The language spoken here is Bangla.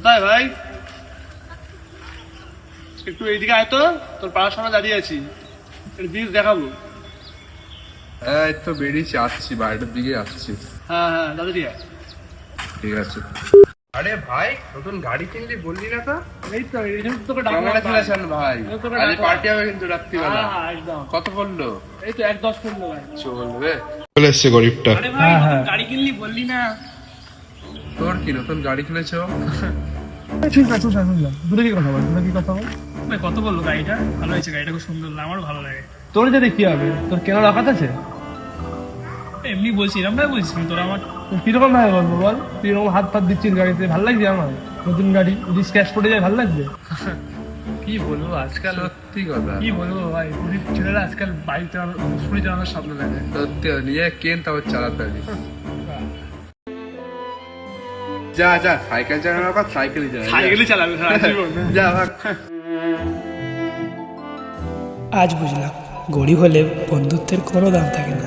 কোথায় ভাই? একটু এইদিকে আয় তো, তোর পাড়ার সামনে দাঁড়িয়ে আছি, ব্রিজ দেখাবো। এই তো বেরিয়েছি, আসছি, বাড়িটার দিকে আসছি। হ্যাঁ হ্যাঁ দাদা ঠিক আছে। ঠিক আছে। আরে ভাই, নতুন গাড়ি কিনলি বললি না তো? এই তো এই জন্য তোকে ডাকলাম ভাই। কংগ্রাচুলেশন ভাই, এই তোকে আজ ডাকলাম। পার্টি হবে কিন্তু রাত্রিবেলা। হ্যাঁ একদম। কত পড়লো? এই তো 1-10 পড়লো ভাই। চলবে। চলে এসছে গরিবটা। আরে ভাই নতুন গাড়ি কিনলি বললি না? তোর কি নতুন গাড়ি কিনেছো? ঠিক আছে শুনলাম, দূরে কি কথা বল, দূরে কি কথা বল ভাই। কত বললো গাড়িটা? ভালো হয়েছে, গাড়িটা খুব সুন্দর, আমারও ভালো লাগে। তোর যদি কি হবে, তোর কেনার অকাত আছে? এমনি বলছি, এরকম ভাই বলছি তোর আমার কিরকম ভাবে বলবো বল? তুই এরকম হাত ফাত দিচ্ছিস গাড়িতে, ভালো লাগছে আমার? নতুন গাড়ি যদি স্ক্র্যাচ পড়ে যায় ভালো লাগবে? কি বলবো আজকাল, সত্যি কথা। কি বলবো ভাই, পুরীর ছেলেরা আজকাল বাইক চালানোর, স্কুটি চালানোর স্বপ্ন দেখে। সত্যি নিয়ে কেন তারপর চালাতে পারি। যা যা, সাইকেল চালানোর পর সাইকেলই চালা। সাইকেলই চালাবে সারা জীবন। যা ভাগ। আজ বুঝলাম গরিব হলে বন্ধুত্বের কোনো দাম থাকে না।